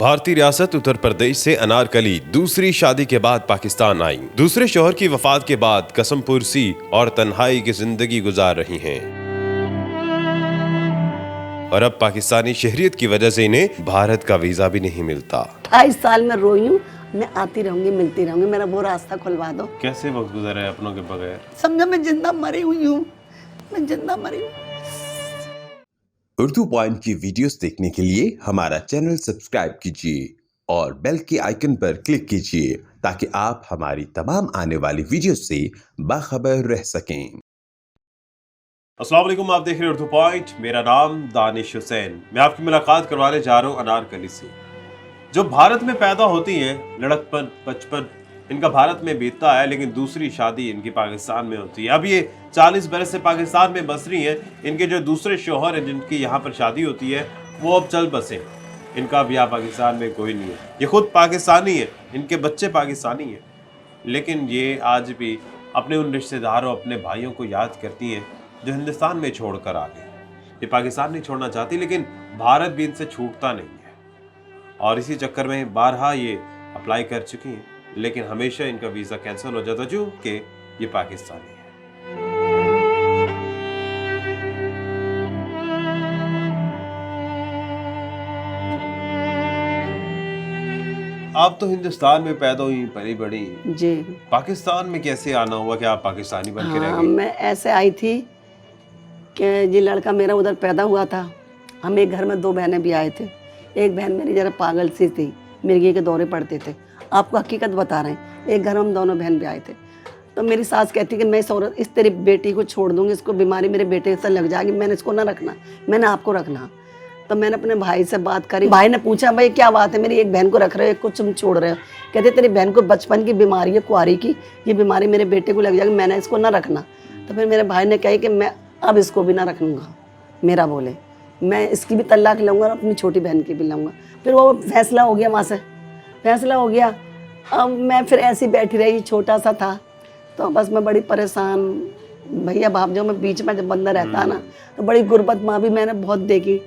भारतीय रियासत उत्तर प्रदेश से अनारकली दूसरी शादी के बाद पाकिस्तान आई। दूसरे शौहर की वफात के बाद कसम पुरसी और तन्हाई की जिंदगी गुजार रही हैं। और अब पाकिस्तानी शहरियत की वजह से इन्हें भारत का वीजा भी नहीं मिलता। 28 साल में रोई हूँ, मैं आती रहूंगी, मिलती रहूंगी, मेरा वो रास्ता खुलवा दो। कैसे वक्त गुजरा है अपनों के बगैर? समझो मैं जिंदा मरी हुई हूँ, मैं जिंदा मरी हूँ। उर्दू पॉइंट की वीडियोस देखने के लिए हमारा चैनल सब्सक्राइब कीजिए और बेल के आइकन पर क्लिक कीजिए ताकि आप हमारी तमाम आने वाली वीडियोस से बाखबर रह सकें। अस्सलाम वालेकुम, आप देख रहे हैं उर्दू पॉइंट। मेरा नाम दानिश हुसैन। मैं आपकी मुलाकात करवाने जा रहा हूँ अनारकली से, जो भारत में पैदा होती हैं। लड़कपन बचपन इनका भारत में बीतता है, लेकिन दूसरी शादी इनकी पाकिस्तान में होती है। अब ये 40 बरस से पाकिस्तान में बस रही हैं। इनके जो दूसरे शौहर हैं जिनकी यहाँ पर शादी होती है, वो अब चल बसे। इनका भी यहाँ पाकिस्तान में कोई नहीं है। ये खुद पाकिस्तानी है, इनके बच्चे पाकिस्तानी हैं, लेकिन ये आज भी अपने उन रिश्तेदारों, अपने भाइयों को याद करती हैं जो हिंदुस्तान में छोड़ कर आ गए। ये पाकिस्तान नहीं छोड़ना चाहती, लेकिन भारत भी इनसे छूटता नहीं है। और इसी चक्कर में बारहा ये अप्लाई कर चुकी हैं, लेकिन हमेशा इनका वीज़ा कैंसिल हो जाता, जो कि ये पाकिस्तानी है। आप तो हिंदुस्तान में पैदा हुई, पली बड़ी जी। पाकिस्तान में कैसे आना हुआ कि आप पाकिस्तानी बन के रह हाँ, गई? मैं ऐसे आई थी कि ये लड़का मेरा उधर पैदा हुआ था। हम एक घर में 2 बहनें भी आए थे। एक बहन मेरी जरा पागल सी थी, मिर्गी के दौरे पड़ते थे। आपको हकीकत बता रहे हैं। एक घर में हम दोनों बहन भी आए थे। तो मेरी सास कहती कि मैं इस तेरी बेटी को छोड़ दूंगी, इसको बीमारी मेरे बेटे से लग जाएगी, मैंने इसको ना रखना, मैंने आपको रखना। तो मैंने अपने भाई से बात करी। भाई ने पूछा, भाई क्या बात है, मेरी एक बहन को रख रहे हो, एक को तुम छोड़ रहे हो? कहते तेरी बहन को बचपन की बीमारी है, कुआरी की, ये बीमारी मेरे बेटे को लग जाएगी, मैंने इसको ना रखना। तो फिर मेरे भाई ने कही कि मैं अब इसको भी ना रखूँगा। मेरा बोले मैं इसकी भी तलाक लूँगा और अपनी छोटी बहन की भी लूँगा। फिर वो फैसला हो गया, वहाँ से फैसला हो गया। अब मैं फिर ऐसी बैठी रही, छोटा सा था, तो बस मैं बड़ी परेशान। भैया भाप जो मैं बीच में जब बंदा रहता ना, तो बड़ी गुर्बत माँ भी मैंने बहुत देखी।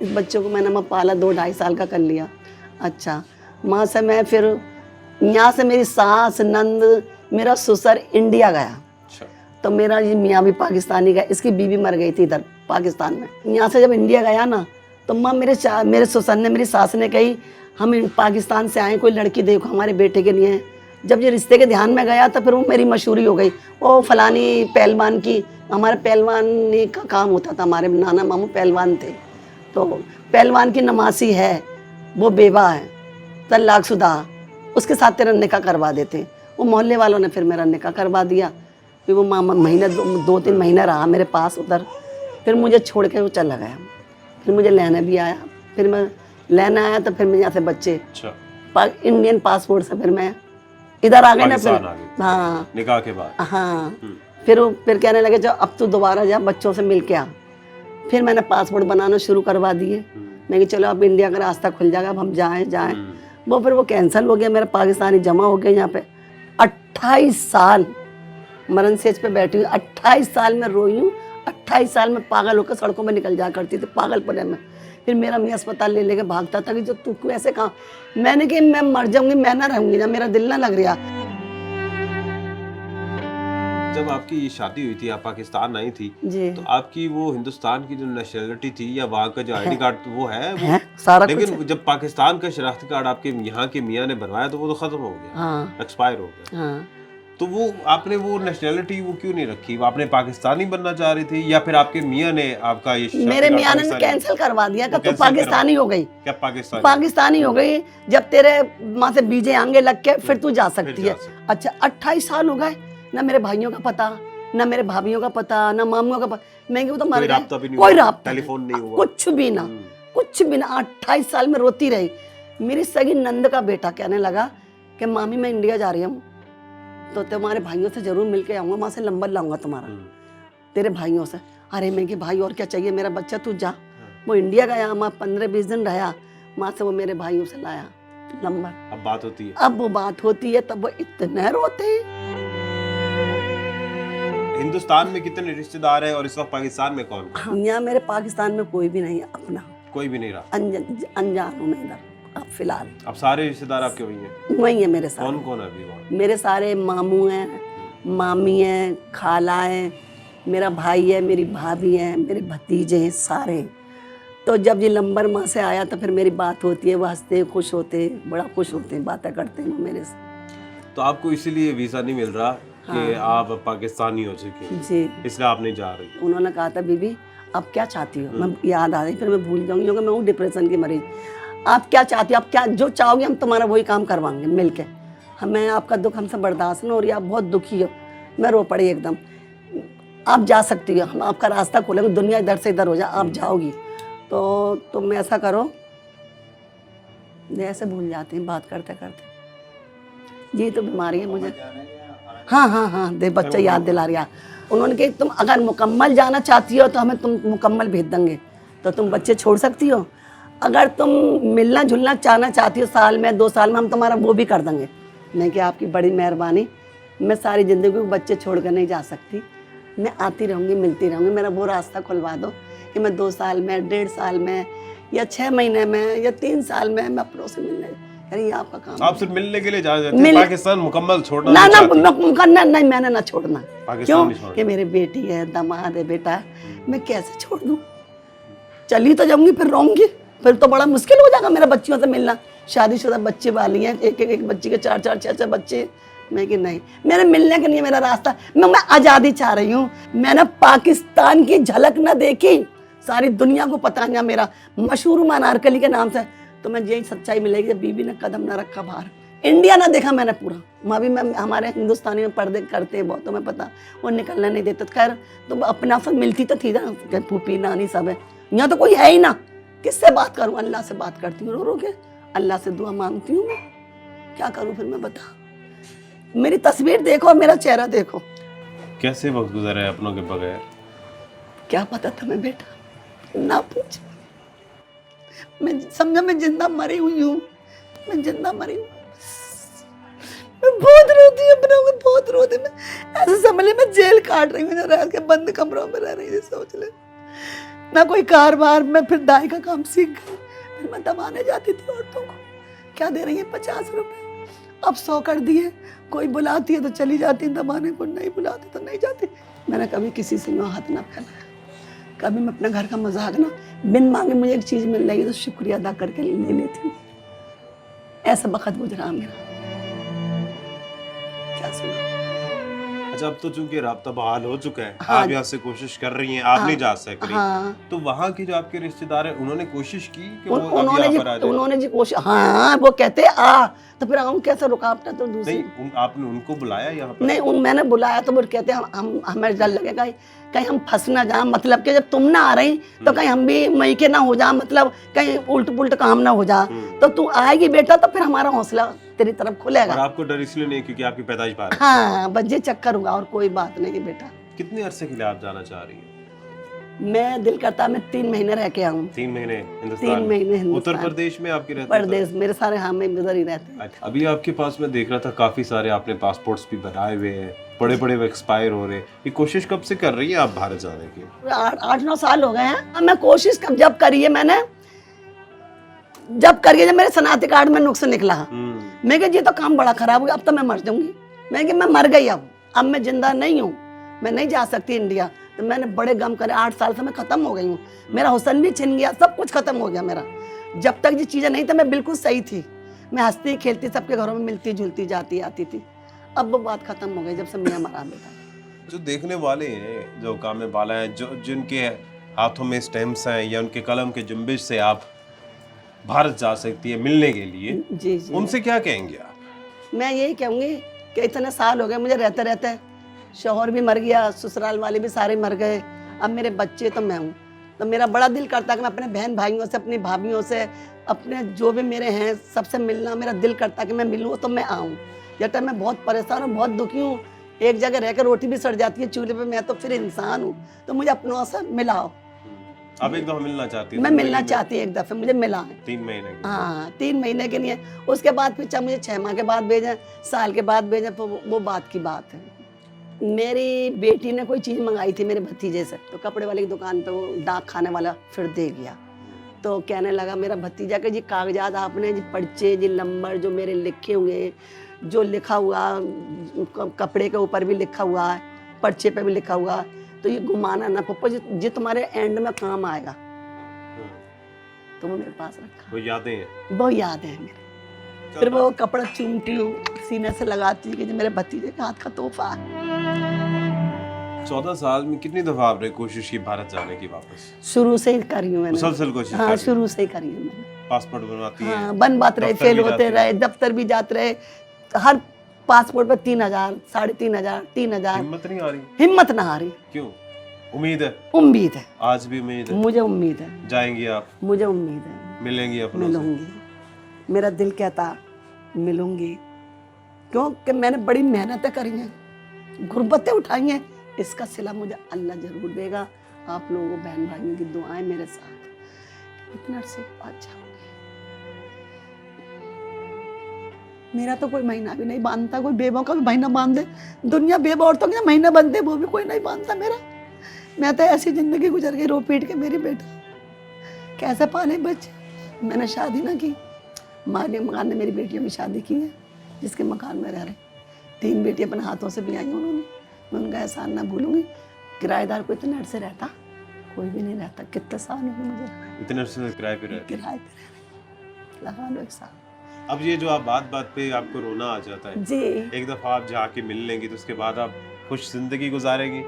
इस बच्चों को मैंने मैं पाला, 2-2.5 साल का कर लिया। अच्छा, माँ से मैं फिर यहाँ से मेरी सास, नंद, मेरा ससुर इंडिया गया। तो मेरा ये मियाँ भी पाकिस्तानी गया, इसकी बीवी मर गई थी इधर पाकिस्तान में। यहाँ से जब इंडिया गया ना, तो माँ मेरे ससुर ने, मेरी सास ने कही हम पाकिस्तान से आए, कोई लड़की देखो हमारे बेटे के लिए। जब ये रिश्ते के ध्यान में गया तो फिर वो मेरी मशहूरी हो गई। वो फलानी पहलवान की, हमारे पहलवानी का काम होता था, हमारे नाना मामू पहलवान थे, तो पहलवान की नमासी है, वो बेवा है, तलाकशुदा, उसके साथ तेरा निकाह करवा देते। वो मोहल्ले वालों ने फिर मेरा निकाह करवा दिया। फिर वो मामा महीने 2-3 महीना रहा मेरे पास उधर। फिर मुझे छोड़ के वो चला गया। फिर मुझे लेने भी आया। फिर मैं लेने आया तो फिर मेरे यहाँ से बच्चे इंडियन पासपोर्ट से फिर मैं इधर आ गए ना। फिर हाँ, निकाह के बाद हाँ, फिर कहने लगे जो अब तू दोबारा जा, बच्चों से मिल के आ। फिर मैंने पासपोर्ट बनाना शुरू करवा दिए। मैं कि चलो अब इंडिया का रास्ता खुल जाएगा, अब हम जाएं। वो फिर वो कैंसिल हो गया। मेरा पाकिस्तानी जमा हो गया यहाँ पे। 28 साल मरण सेज पे बैठी हुई, 28 साल में रोई हूँ। 28 साल में पागल होकर सड़कों में निकल जाया करती थी, पागलपने में। फिर मेरा मियाँ अस्पताल ले लेके भागता था कि जो तू क्यों ऐसे कहा। मैंने कि मैं मर जाऊंगी, मैं ना रहूंगी ना, मेरा दिल ना लग रहा। जब आपकी ये शादी हुई थी, आप पाकिस्तान आई थी जी, तो आपकी वो हिंदुस्तान की जो नेशनलिटी थी या वहाँ का जो आईडी कार्ड वो है सारा लेकिन कुछ। जब पाकिस्तान का शनाख्ती कार्ड आपके यहाँ के मियाँ ने बनवाया तो वो तो खत्म हो गया। हाँ, एक्सपायर हो गया। हाँ। तो वो आपने वो नेशनलिटी वो क्यों नहीं रखी? आपने पाकिस्तानी बनना चाह रही थी या फिर आपके मियाँ ने आपका ये मेरे मियाँ ने कैंसिल करवा दिया कि तू पाकिस्तानी हो गई। क्या पाकिस्तानी हो गई? जब तेरे वहाँ से बीजे आंगे लग के फिर तू जा सकती है। अच्छा, 28 साल हो गए, ना मेरे भाइयों का पता, ना मेरे भाभीियों का पता, ना मामुओं का पता। मैं तो मर गए, कोई राब्ता, टेलीफोन नहीं हुआ, कुछ भी ना, कुछ भी ना। 28 साल में रोती रही। मेरी सगी नंद का बेटा कहने लगा कि मामी मैं इंडिया जा रही हूँ, तो तुम्हारे भाइयों से जरूर मिल के आऊँगा, वहाँ से नंबर लाऊंगा तुम्हारा, तेरे भाइयों से। अरे मैं कि भाई और क्या चाहिए, मेरा बच्चा तू जा। वो इंडिया गया, वहाँ 15-20 दिन रहा, वहाँ से वो मेरे भाइयों से लाया नंबर। अब बात होती है, अब वो बात होती है, तब वो इतने रोते हैं। हिंदुस्तान में कितने रिश्तेदार हैं और इस वक्त पाकिस्तान में कौन? यहाँ मेरे पाकिस्तान में कोई भी नहीं है अपना, कोई भी नहीं रहा। अनजान हूँ मैं इधर, अब फिलहाल अब सारे रिश्तेदार आपके वही हैं? वही है मेरे साथ। कौन कौन है अभी वहाँ? मेरे सारे मामू हैं, मामी हैं, खाला हैं, मेरा भाई है, मेरी भाभी है, मेरे भतीजे हैं सारे। तो जब ये नंबर माँ से आया तो फिर मेरी बात होती है, वो हंसते हैं, खुश होते हैं, बड़ा खुश होते हैं, बातें करते हैं वो मेरे से। तो आपको इसीलिए वीज़ा नहीं मिल रहा कि आप पाकिस्तानी हो चुकी हैं, जी, इसलिए आप नहीं जा रही? उन्होंने कहा था बीबी आप क्या चाहती हो, मैं याद आ रही फिर मैं भूल जाऊंगी क्योंकि मैं हूँ डिप्रेशन की मरीज। आप क्या चाहती हो, आप क्या जो चाहोगे हम तुम्हारा वही काम करवाएंगे मिल के। हमें आपका दुख हमसे बर्दाश्त नहीं हो रही, आप बहुत दुखी हो। मैं रो पड़ी एकदम। आप जा सकती हो, हम आपका रास्ता खोलेंगे, दुनिया इधर से इधर हो जाए, आप जाओगी तो तुम ऐसा करो। ऐसे भूल जाती हैं बात करते करते। ये तो बीमारी है मुझे। हाँ हाँ हाँ, दे बच्चा याद दिला रहा। उन्होंने कहा तुम अगर मुकम्मल जाना चाहती हो तो हमें तुम मुकम्मल भेज देंगे, तो तुम बच्चे छोड़ सकती हो। अगर तुम मिलना जुलना चाहना चाहती हो साल में 2 साल में, हम तुम्हारा वो भी कर देंगे। मैं कि आपकी बड़ी मेहरबानी, मैं सारी ज़िंदगी को बच्चे छोड़ कर नहीं जा सकती, मैं आती रहूँगी, मिलती रहूँगी। मेरा वो रास्ता खुलवा दो कि मैं 2 साल में, 1.5 साल में, या 6 महीने में, या 3 साल में मैं अपनों से मिलने। यानी ये आपका काम आप सिर्फ मिलने के लिए जा रहे थे? पाकिस्तान मुकम्मल छोड़ना ना नहीं ना चाहती? नहीं, मैंने ना छोड़ना। पाकिस्तान क्यों नहीं छोड़ना। कि मेरी बेटी है, दामाद है, बेटा, मैं कैसे छोड़ दूँ? चली तो जाऊंगी फिर रहूंगी, फिर तो बड़ा मुश्किल हो जाएगा मेरा बच्चियों से मिलना। शादीशुदा बच्चे वाली हैं, एक बच्ची के 4 6 बच्चे। मैं कि नहीं, मेरे मिलने के लिए मेरा रास्ता, मैं आज़ादी चाह रही हूँ। मैंने पाकिस्तान की झलक न देखी, सारी दुनिया को पता है मेरा मशहूर हूँ अनारकली के नाम से। तो मैं यही सच्चाई मिलेगी जब बीबी ने कदम ना रखा बाहर। इंडिया ना देखा मैंने पूरा, वहाँ भी मैं हमारे हिंदुस्तानी में पर्दे करते हैं बहुत, तो मैं पता वो निकलने नहीं देते। खैर तो अपने आप से मिलती तो थी ना, फूफी नानी सब है। यहाँ तो कोई है ही ना, किससे बात करूँ? अल्लाह से बात करती हूँ रो रो के, अल्लाह से दुआ मांगती हूँ। मैं क्या करूँ फिर? मैं बता, मेरी तस्वीर देखो, मेरा चेहरा देखो। कैसे वक्त गुजर है अपनों के बगैर? क्या पता था मैं बेटा, ना पूछ। मैं समझा मैं जिंदा मरी हुई हूँ, मैं जिंदा मरी हूँ। मैं बहुत रोती हूँ अपने को, बहुत रोती। मैं ऐसे समझ ले मैं जेल काट रही हूँ, रह के बंद कमरों में रह रही हूँ, सोच ले। ना कोई कारोबार, मैं फिर दाई का काम सीख गई। फिर मैं दबाने जाती थी औरतों को, क्या दे रही है 50 रुपए, अब 100 कर दिए। कोई बुलाती है तो चली जाती दबाने को, नहीं बुलाती तो नहीं जाती। मैंने कभी किसी से मैं हाथ ना फैलाया, कभी मैं अपने घर का मजाक ना, बिन मांगे मुझे एक चीज़ मिल रही तो शुक्रिया अदा करके ले लेती हूँ। ऐसा वक्त गुजरा मेरा, क्या सुना। अच्छा, अब तो चूंकि राब्ता बहाल हो चुका है, हाँ, आप यहाँ से कोशिश कर रही हैं, आप हाँ, नहीं जा सक रही, हाँ, तो वहाँ की जो आपके रिश्तेदार हैं उन्होंने कोशिश की कि वो अब उन्होंने यहाँ पर आ जाए? उन्होंने जी कोशिश, हाँ वो कहते आ, तो फिर आऊँ कैसे? रुकावट तो दूसरी नहीं, आपने उनको बुलाया यहाँ पर? नहीं, मैंने बुलाया तो वो कहते हम हमें डर लगेगा कहीं हम फंस ना जाए, मतलब कि जब तुम ना आ रही तो कहीं हम भी मई के ना हो जा, मतलब कहीं उल्ट पुल्ट काम ना हो जा। तो तू आएगी बेटा तो फिर हमारा हौसला तेरी तरफ और खुलेगा। आपको डर इसलिए नहीं क्योंकि आपकी पैदाइश बाहर है? हाँ बस ये चक्कर हुआ और कोई बात नहीं कि बेटा। कितने अरसे के लिए आप जाना चाह रही हैं? मैं दिल करता मैं 3 महीने रह के आऊँ। 3 महीने 3 हिंदुस्तान महीने में? हिंदुस्तान। उत्तर प्रदेश में आपके रहते हैं? प्रदेश मेरे सारे हाँ में उधर ही रहते हैं। अच्छा, अभी आपके पास मैं देख रहा था काफी सारे आपने पासपोर्ट्स भी बनाए हुए हैं, बड़े बड़े एक्सपायर हो रहे हैं। ये कोशिश कब से कर रही है आप भारत जाने की? 8-9 साल हो गए हैं। अब मैं कोशिश जब करी है मैंने, जब मेरे शनाख्ती कार्ड में नुक्स निकला, मैं कहा ये तो काम बड़ा खराब हो गया, अब तो मैं मर जाऊंगी। मैं कि मैं मर गई, अब मैं जिंदा नहीं हूँ, मैं नहीं जा सकती इंडिया। तो मैंने बड़े गम करे, 8 साल से मैं खत्म हो गई हूँ, मेरा हुसन भी छिन गया, सब कुछ खत्म हो गया मेरा। जब तक ये चीज़ें नहीं थी मैं बिल्कुल सही थी, मैं हंसती खेलती सबके घरों में मिलती जुलती जाती आती थी। अब वो बात खत्म हो गई जब से मियाँ मरा बेटा। जो देखने वाले हैं, जो काम वाला है, जो जिनके हाथों में स्टैम्प्स हैं या उनके कलम के जुम्बिश से आप भारत जा सकती है मिलने के लिए, जी जी, उनसे क्या कहेंगे आप? मैं यही कहूँगी कि इतने साल हो गए मुझे रहते रहते, शौहर भी मर गया, ससुराल वाले भी सारे मर गए, अब मेरे बच्चे तो मैं हूँ। तो मेरा बड़ा दिल करता है कि मैं अपने बहन भाइयों से, अपनी भाभीयों से, अपने जो भी मेरे हैं सबसे मिलना मेरा दिल करता है कि मैं मिलूँ तो मैं आऊँ। जब मैं बहुत परेशान हूँ, बहुत दुखी हूँ, एक जगह रहकर रोटी भी सड़ जाती है चूल्हे पे, मैं तो फिर इंसान हूँ, तो मुझे अपनों से मिलाओ। आप एक दफा मिलना चाहती मैं मिलना चाहती हूँ, एक दफ़े मुझे मिला है। 3 महीने के? हाँ 3 महीने के लिए, उसके बाद फिर चाहे मुझे 6 माह के बाद भेजें, साल के बाद भेजें, तो वो बात की बात है। मेरी बेटी ने कोई चीज़ मंगाई थी मेरे भतीजे से, तो कपड़े वाली की दुकान पे वो डाक खाने वाला फिर दे गया। तो कहने लगा मेरा भतीजा कि जी कागजात आपने जी पर्चे जी नंबर जो मेरे लिखे हुए, जो लिखा हुआ कपड़े के ऊपर भी लिखा हुआ है, पर्चे पे भी लिखा हुआ है, तो ये घुमाना ना पप्पा जी, ये तुम्हारे एंड में काम आएगा। तो वो मेरे पास रखा, वो यादें हैं। वो याद है मेरे। फिर वो कपड़ा चूमती हूँ, सीने से लगाती हूँ कि ये मेरे भतीजे के हाथ का तोहफा है। 14 साल में कितनी दफा आपने कोशिश की भारत जाने की वापस? शुरू से ही करी हूँ मैंने, मुसलसल कोशिश हाँ कर रही शुरू से ही करी हूँ मैंने। पासपोर्ट बनवाती है? हाँ बन बात रहे, दफ्तर फेल भी होते जाती रहे, है? दफ्तर भी जाते रहे, हर पासपोर्ट पर 3,000, 3,500, 3,000। हिम्मत नहीं आ रही? हिम्मत ना हारी, क्यों? उम्मीद है? उम्मीद है, आज भी उम्मीद है? मुझे उम्मीद है, जाएंगी आप, मुझे उम्मीद है, मिलेंगी अपनों से? मिलूंगी। मेरा दिल कहता मिलूंगी, क्योंकि मैंने बड़ी मेहनतें करी हैं, गुर्बतें उठाई हैं, इसका सिला मुझे अल्लाह जरूर देगा। आप लोगों को बहन भाइयों की दुआएं मेरे साथ, इतना से बाद जाऊंगी। मेरा तो कोई महीना भी नहीं बांधता, कोई बेबों का भी महीना बांध दे। दुनिया बेबा औरतों के महीना बांधते, वो भी कोई नहीं बांधता मेरा। मैं तो ऐसी जिंदगी गुजर गई रो पीट के, मेरी बेटा कैसे पाले बच्चे। मैंने शादी ना की, माली मकान ने मेरी बेटियों की शादी की है, जिसके मकान में रह रहे। 3 बेटी अपने हाथों से भी आई उन्होंने, मैं उनका एहसान ना भूलूंगी। किराएदार को इतने अरसे रहता, कोई भी नहीं रहता। कितने साल हो गए मुझे इतने अरसे से किराए पे रहते? किराए पे रह रहे, लगा लो 1 साल। अब ये जो आप बात पे आपको रोना आ जाता है, जी एक दफा आप जाके मिल लेंगी तो उसके बाद आप खुश जिंदगी गुजारेंगी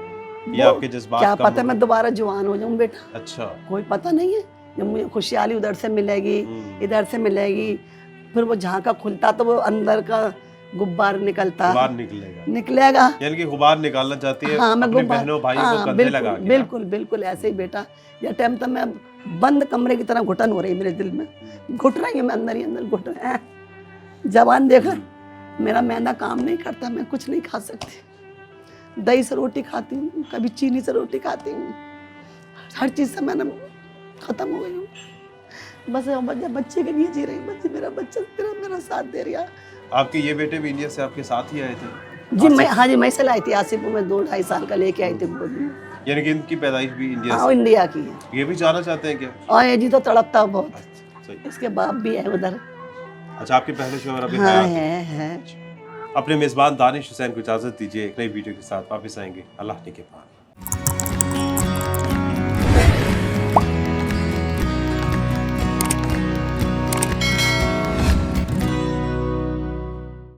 या वो आपके जज्बात क्या कम पता होंगे? मैं दोबारा जवान हो जाऊं बेटा, अच्छा। कोई पता नहीं है। जब मुझे खुशहाली उधर से मिलेगी, इधर से मिलेगी, फिर वो झांका खुलता तो वो अंदर का गुब्बार निकलता, गुबार निकलेगा, निकलेगा। यानी कि गुबार निकालना चाहती है हाँ मैं अपने गुब्बार, बहनों भाइयों हाँ, को कंधे बिल्कुल, लगा के? बिल्कुल बिल्कुल ऐसे ही बेटा। यह टाइम तो मैं बंद कमरे की तरह घुटन हो रही है मेरे दिल में, घुट रही हूँ मैं, अंदर ही अंदर घुट रही है। जवान देखा, मेरा मैदा काम नहीं करता, मैं कुछ नहीं खा सकती। दही से रोटी खाती हूँ, कभी चीनी से रोटी खाती हूँ, हर चीज़ से मैंने ख़त्म हो गई हूँ। बस बच्चे के लिए जी रही हूँ, बच्चे मेरा बच्चा मेरा साथ दे रहा। आपके ये बेटे भी इंडिया से आपके साथ ही आए थे? जी मैं, हाँ जी मैं से लाई थी आसिफपुर में, 2-2.5 साल का लेके आई थी गोद में। यानी कि इनकी पैदाइश भी इंडिया हाँ से? इंडिया की है। ये भी जाना चाहते हैं क्या? और ये जी तो तड़पता बहुत, सही। इसके बाप भी है उधर। अच्छा, आपके पहले शोहर अभी हाँ हयात हैं? है। अपने मेजबान दानिश हुसैन को इजाजत दीजिए, एक नई वीडियो के साथ वापस आएंगे। अल्लाह ने के पास।